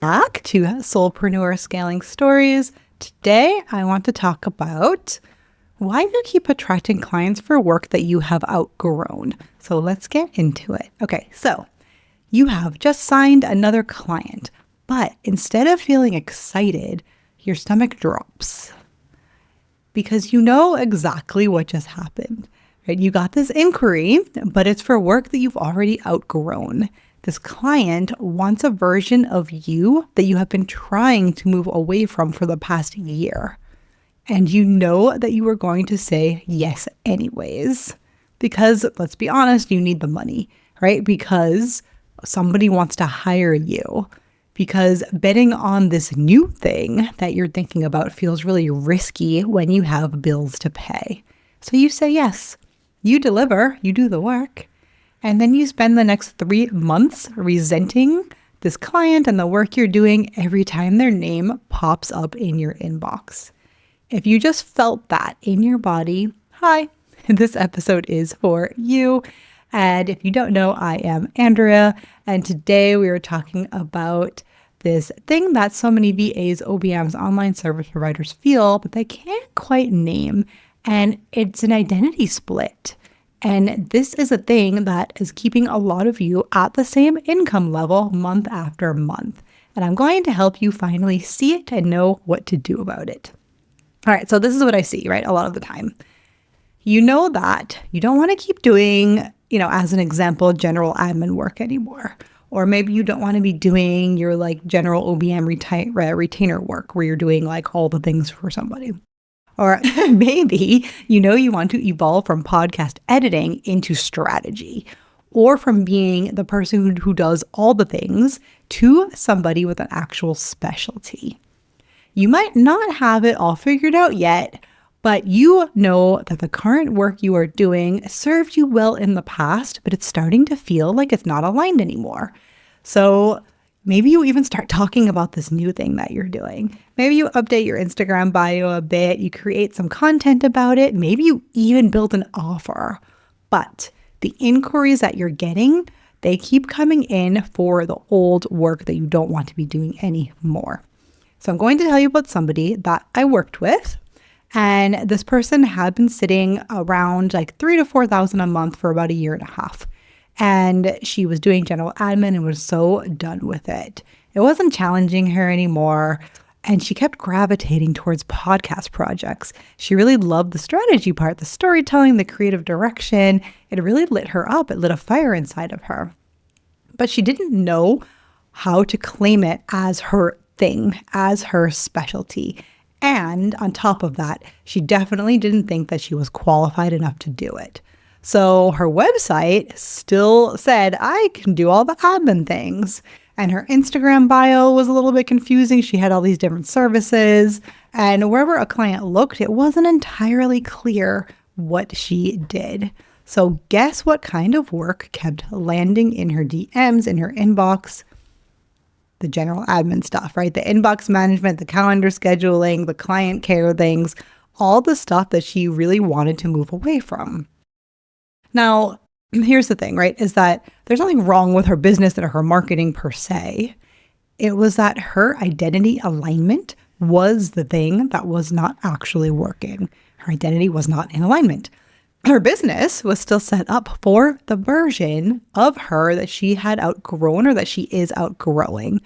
back to Soulpreneur Scaling Stories. Today, I want to talk about why you keep attracting clients for work that you have outgrown. So let's get into it. Okay, so you have just signed another client, but instead of feeling excited, your stomach drops because you know exactly what just happened, right? You got this inquiry, but it's for work that you've already outgrown. This client wants a version of you that you have been trying to move away from for the past year. And you know that you are going to say yes anyways. Because, let's be honest, you need the money, right? Because somebody wants to hire you. Because betting on this new thing that you're thinking about feels really risky when you have bills to pay. So you say yes. You deliver, you do the work. And then you spend the next 3 months resenting this client and the work you're doing every time their name pops up in your inbox. If you just felt that in your body, hi, this episode is for you. And if you don't know, I am Andrea. And today we are talking about this thing that so many VAs, OBMs, online service providers feel, but they can't quite name. And it's an identity split. And this is a thing that is keeping a lot of you at the same income level month after month. And I'm going to help you finally see it and know what to do about it. All right, so this is what I see, right? A lot of the time. You know that you don't want to keep doing, as an example, general admin work anymore. Or maybe you don't want to be doing your general OBM retainer work where you're doing all the things for somebody. Or maybe, you want to evolve from podcast editing into strategy, or from being the person who does all the things to somebody with an actual specialty. You might not have it all figured out yet, but you know that the current work you are doing served you well in the past, but it's starting to feel like it's not aligned anymore. So maybe you even start talking about this new thing that you're doing. Maybe you update your Instagram bio a bit, you create some content about it, maybe you even build an offer. But the inquiries that you're getting, they keep coming in for the old work that you don't want to be doing anymore. So I'm going to tell you about somebody that I worked with. And this person had been sitting around $3,000 to $4,000 a month for about a year and a half. And she was doing general admin and was so done with it. It wasn't challenging her anymore. And she kept gravitating towards podcast projects. She really loved the strategy part, the storytelling, the creative direction. It really lit her up. It lit a fire inside of her. But she didn't know how to claim it as her thing, as her specialty. And on top of that, she definitely didn't think that she was qualified enough to do it. So her website still said, I can do all the admin things. And her Instagram bio was a little bit confusing. She had all these different services. And wherever a client looked, it wasn't entirely clear what she did. So guess what kind of work kept landing in her DMs, in her inbox? The general admin stuff, right? The inbox management, the calendar scheduling, the client care things, all the stuff that she really wanted to move away from. Now, here's the thing, right, is that there's nothing wrong with her business or her marketing per se. It was that her identity alignment was the thing that was not actually working. Her identity was not in alignment. Her business was still set up for the version of her that she had outgrown or that she is outgrowing.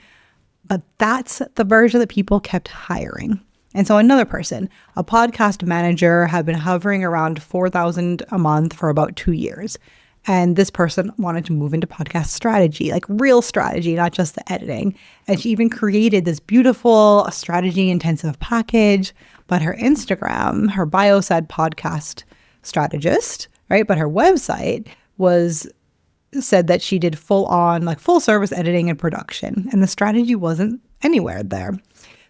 But that's the version that people kept hiring. And so another person, a podcast manager, had been hovering around $4,000 a month for about 2 years. And this person wanted to move into podcast strategy, real strategy, not just the editing. And she even created this beautiful strategy intensive package. But her Instagram, her bio said podcast strategist, right? But her website said that she did full service editing and production. And the strategy wasn't anywhere there.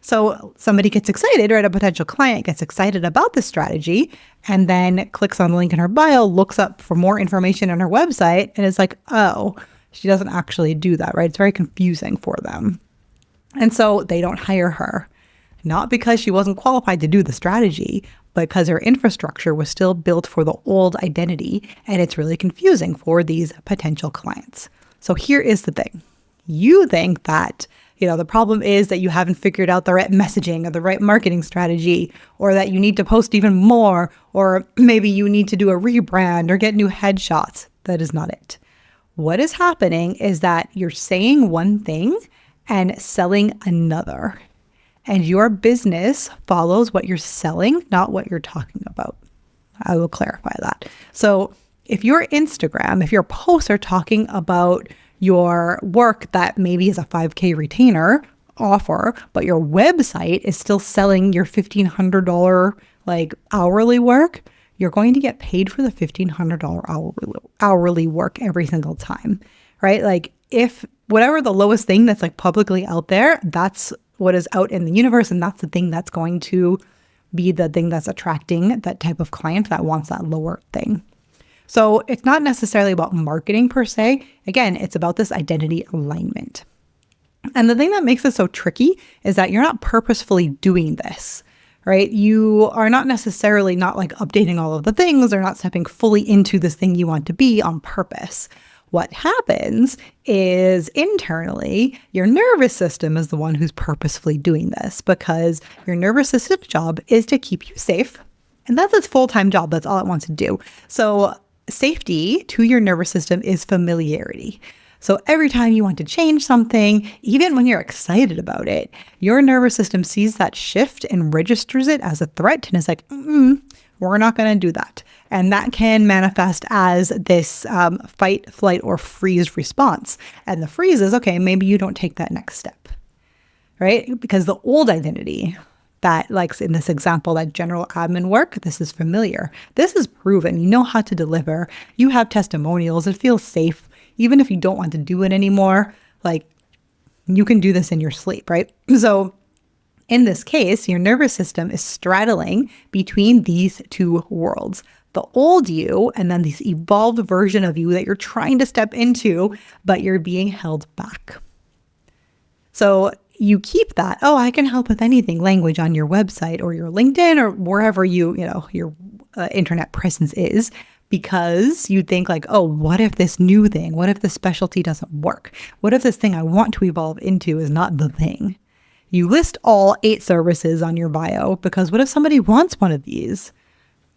So somebody gets excited, right? A potential client gets excited about this strategy and then clicks on the link in her bio, looks up for more information on her website, and is like, oh, she doesn't actually do that, right? It's very confusing for them. And so they don't hire her, not because she wasn't qualified to do the strategy, but because her infrastructure was still built for the old identity, and it's really confusing for these potential clients. So here is the thing. You think that The problem is that you haven't figured out the right messaging or the right marketing strategy, or that you need to post even more, or maybe you need to do a rebrand or get new headshots. That is not it. What is happening is that you're saying one thing and selling another. And your business follows what you're selling, not what you're talking about. I will clarify that. So if your posts are talking about your work that maybe is a 5K retainer offer, but your website is still selling your $1,500 hourly work, you're going to get paid for the $1,500 hourly work every single time, right? If whatever the lowest thing that's publicly out there, that's what is out in the universe, and that's the thing that's going to be the thing that's attracting that type of client that wants that lower thing. So it's not necessarily about marketing per se. Again, it's about this identity alignment. And the thing that makes it so tricky is that you're not purposefully doing this, right? You are not necessarily not updating all of the things or not stepping fully into this thing you want to be on purpose. What happens is internally, your nervous system is the one who's purposefully doing this, because your nervous system's job is to keep you safe. And that's its full-time job. That's all it wants to do. So safety to your nervous system is familiarity. So every time you want to change something, even when you're excited about it, your nervous system sees that shift and registers it as a threat. And it's we're not going to do that. And that can manifest as this fight, flight, or freeze response. And the freeze is, okay, maybe you don't take that next step, right? Because the old identity that, in this example, that general admin work, this is familiar. This is proven. You know how to deliver. You have testimonials. It feels safe. Even if you don't want to do it anymore, you can do this in your sleep, right? So in this case, your nervous system is straddling between these two worlds, the old you and then this evolved version of you that you're trying to step into, but you're being held back. So you keep that, I can help with anything language on your website or your LinkedIn or wherever your internet presence is, because you think what if this new thing, what if this specialty doesn't work? What if this thing I want to evolve into is not the thing? You list all 8 services on your bio, because what if somebody wants one of these?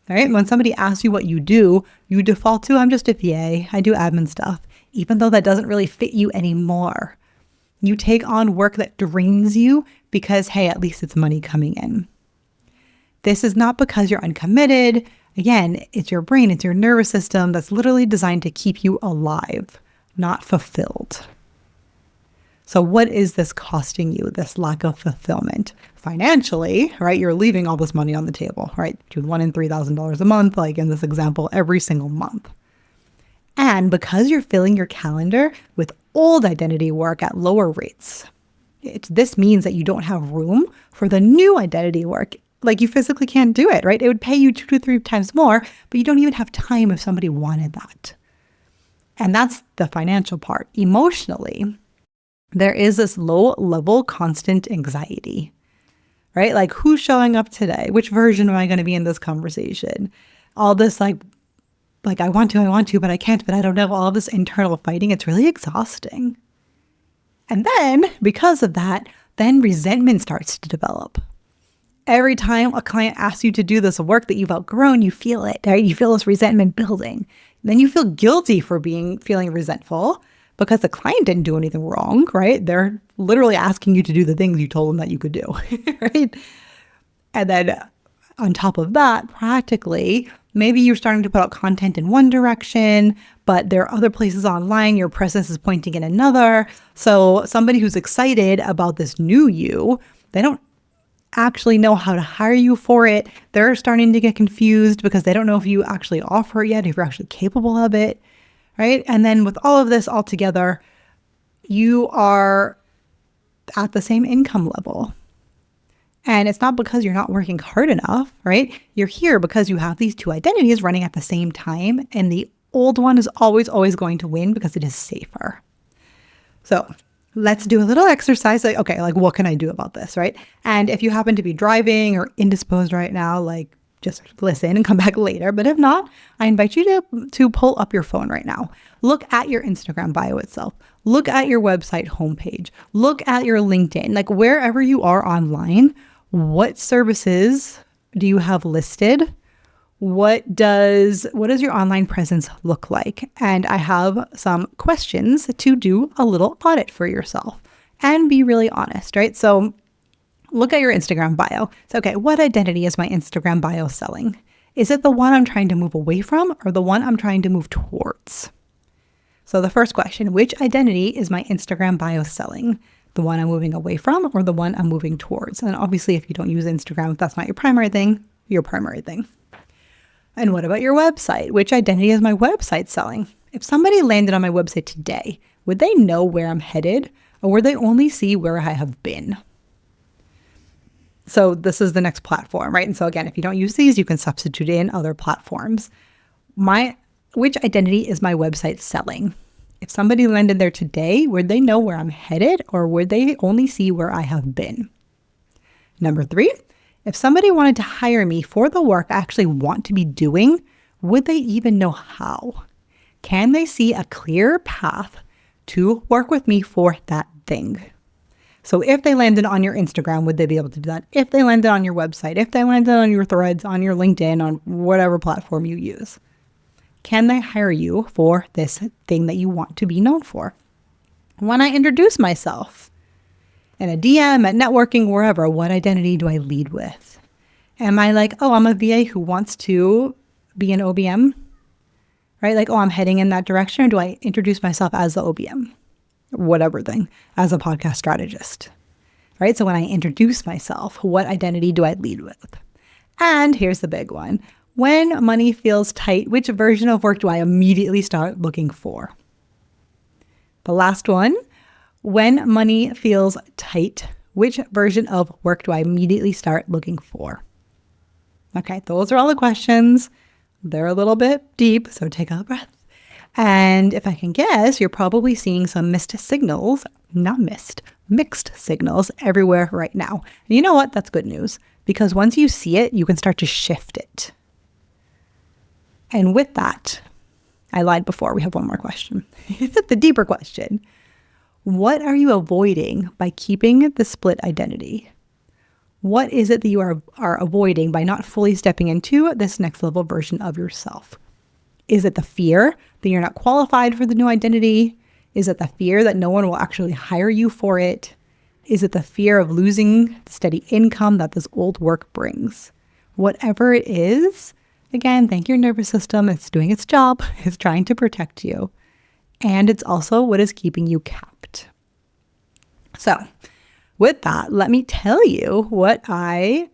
Right? When somebody asks you what you do, you default to, I'm just a VA, I do admin stuff, even though that doesn't really fit you anymore. You take on work that drains you because, hey, at least it's money coming in. This is not because you're uncommitted. Again, it's your brain, it's your nervous system that's literally designed to keep you alive, not fulfilled. So what is this costing you, this lack of fulfillment? Financially, right? You're leaving all this money on the table, right? $1,000 and $3,000 a month, in this example, every single month. And because you're filling your calendar with old identity work at lower rates, this means that you don't have room for the new identity work. You physically can't do it, right? It would pay you 2 to 3 times more, but you don't even have time if somebody wanted that. And that's the financial part. Emotionally, there is this low level constant anxiety, right? Who's showing up today? Which version am I going to be in this conversation? All this I want to, but I can't, but I don't know. All of this internal fighting, it's really exhausting. And then because of that, then resentment starts to develop. Every time a client asks you to do this work that you've outgrown, you feel it, right? You feel this resentment building. Then you feel guilty for feeling resentful because the client didn't do anything wrong, right? They're literally asking you to do the things you told them that you could do, right? And then on top of that, practically, maybe you're starting to put out content in one direction, but there are other places online, your presence is pointing in another. So somebody who's excited about this new you, they don't actually know how to hire you for it. They're starting to get confused because they don't know if you actually offer it yet, if you're actually capable of it, right? And then with all of this all together, you are at the same income level. And it's not because you're not working hard enough, right? You're here because you have these 2 identities running at the same time, and the old one is always, always going to win because it is safer. So let's do a little exercise. What can I do about this, right? And if you happen to be driving or indisposed right now, just listen and come back later. But if not, I invite you to pull up your phone right now. Look at your Instagram bio itself. Look at your website homepage. Look at your LinkedIn, like wherever you are online. What services do you have listed? What does your online presence look like? And I have some questions to do a little audit for yourself and be really honest, right? So look at your Instagram bio. So, okay, what identity is my Instagram bio selling? Is it the one I'm trying to move away from or the one I'm trying to move towards? So the first question, which identity is my Instagram bio selling? The one I'm moving away from or the one I'm moving towards? And obviously, if you don't use Instagram, if that's not your primary thing, your primary thing. And what about your website? Which identity is my website selling? If somebody landed on my website today, would they know where I'm headed or would they only see where I have been? So this is the next platform, right? And so again, if you don't use these, you can substitute in other platforms. Which identity is my website selling? If somebody landed there today, would they know where I'm headed or would they only see where I have been? Number 3, if somebody wanted to hire me for the work I actually want to be doing, would they even know how? Can they see a clear path to work with me for that thing? So if they landed on your Instagram, would they be able to do that? If they landed on your website, if they landed on your threads, on your LinkedIn, on whatever platform you use, can they hire you for this thing that you want to be known for? When I introduce myself in a DM, at networking, wherever, what identity do I lead with? Am I like, oh, I'm a VA who wants to be an OBM, right? Like, oh, I'm heading in that direction. Or do I introduce myself as the OBM? Whatever thing, as a podcast strategist, right? So when I introduce myself, what identity do I lead with? And here's the big one. When money feels tight, which version of work do I immediately start looking for? The last one, when money feels tight, which version of work do I immediately start looking for? Okay, those are all the questions. They're a little bit deep, so take a breath. And if I can guess, you're probably seeing some mixed signals everywhere right now. And you know what? That's good news, because once you see it, you can start to shift it. And with that, I lied before. We have one more question. The deeper question. What are you avoiding by keeping the split identity? What is it that you are avoiding by not fully stepping into this next level version of yourself? Is it the fear that you're not qualified for the new identity? Is it the fear that no one will actually hire you for it? Is it the fear of losing the steady income that this old work brings? Whatever it is, again, thank your nervous system. It's doing its job. It's trying to protect you. And it's also what is keeping you capped. So with that, let me tell you what I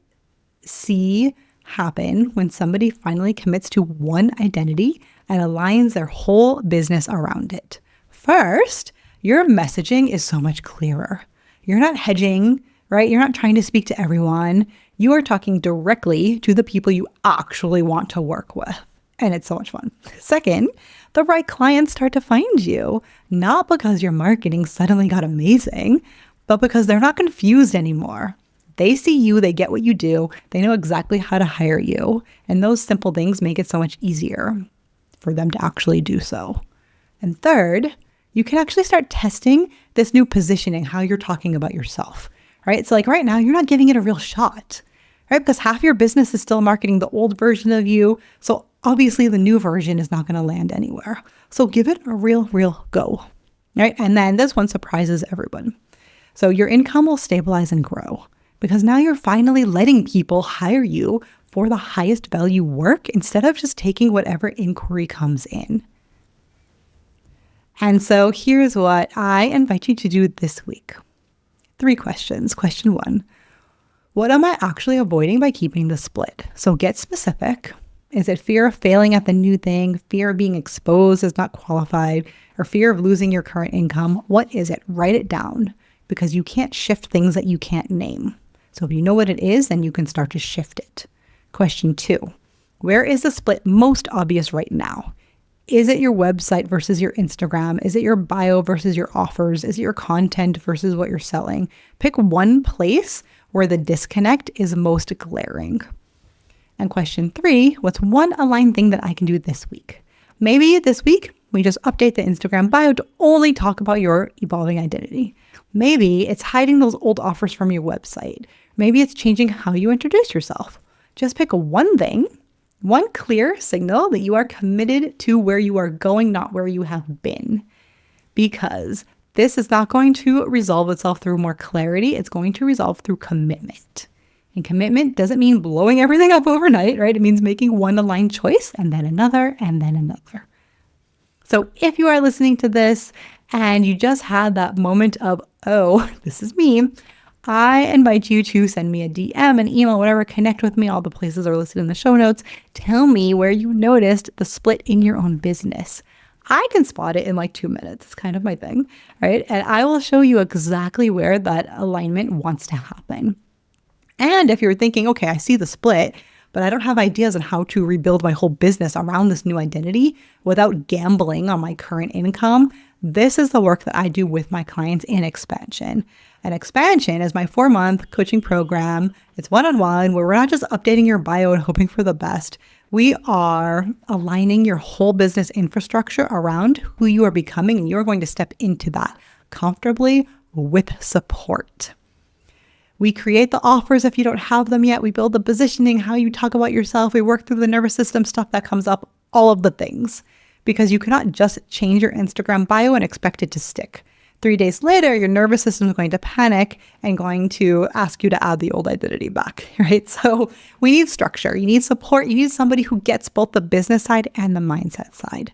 see happen when somebody finally commits to one identity and aligns their whole business around it. First, your messaging is so much clearer. You're not hedging, right? You're not trying to speak to everyone. You are talking directly to the people you actually want to work with. And it's so much fun. Second, the right clients start to find you, not because your marketing suddenly got amazing, but because they're not confused anymore. They see you, they get what you do, they know exactly how to hire you. And those simple things make it so much easier for them to actually do so. And third, you can actually start testing this new positioning, how you're talking about yourself, right? So like right now, you're not giving it a real shot, right? Because half your business is still marketing the old version of you. So obviously the new version is not going to land anywhere. So give it a real go, right? And then this one surprises everyone. So your income will stabilize and grow because now you're finally letting people hire you for the highest value work instead of just taking whatever inquiry comes in. And so here's what I invite you to do this week. 3 questions. Question 1, what am I actually avoiding by keeping the split? So get specific. Is it fear of failing at the new thing, fear of being exposed as not qualified, or fear of losing your current income? What is it? Write it down because you can't shift things that you can't name. So if you know what it is, then you can start to shift it. Question 2, where is the split most obvious right now? Is it your website versus your Instagram? Is it your bio versus your offers? Is it your content versus what you're selling? Pick one place where the disconnect is most glaring. And question 3, what's one aligned thing that I can do this week? Maybe this week we just update the Instagram bio to only talk about your evolving identity. Maybe it's hiding those old offers from your website. Maybe it's changing how you introduce yourself. Just pick one thing, one clear signal that you are committed to where you are going, not where you have been. Because this is not going to resolve itself through more clarity. It's going to resolve through commitment. And commitment doesn't mean blowing everything up overnight, right? It means making one aligned choice and then another and then another. So if you are listening to this and you just had that moment of, oh, this is me, I invite you to send me a DM, an email, whatever, connect with me. All the places are listed in the show notes. Tell me where you noticed the split in your own business. I can spot it in like 2 minutes. It's kind of my thing, right? And I will show you exactly where that alignment wants to happen. And if you're thinking, okay, I see the split, but I don't have ideas on how to rebuild my whole business around this new identity without gambling on my current income, this is the work that I do with my clients in Expansion. And Expansion is my 4-month coaching program. It's one-on-one where we're not just updating your bio and hoping for the best. We are aligning your whole business infrastructure around who you are becoming, and you're going to step into that comfortably with support. We create the offers if you don't have them yet. We build the positioning, how you talk about yourself. We work through the nervous system stuff that comes up, all of the things. Because you cannot just change your Instagram bio and expect it to stick. 3 days later, your nervous system is going to panic and going to ask you to add the old identity back, right? So we need structure. You need support. You need somebody who gets both the business side and the mindset side.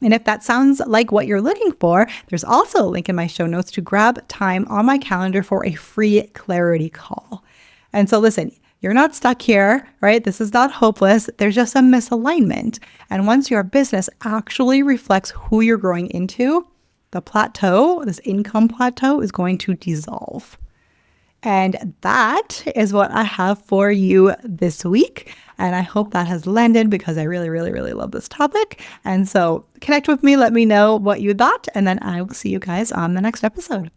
And if that sounds like what you're looking for, there's also a link in my show notes to grab time on my calendar for a free clarity call. And so listen, you're not stuck here, right? This is not hopeless. There's just a misalignment. And once your business actually reflects who you're growing into, the plateau, this income plateau, is going to dissolve. And that is what I have for you this week. And I hope that has landed because I really, really, really love this topic. And so connect with me, let me know what you thought, and then I will see you guys on the next episode.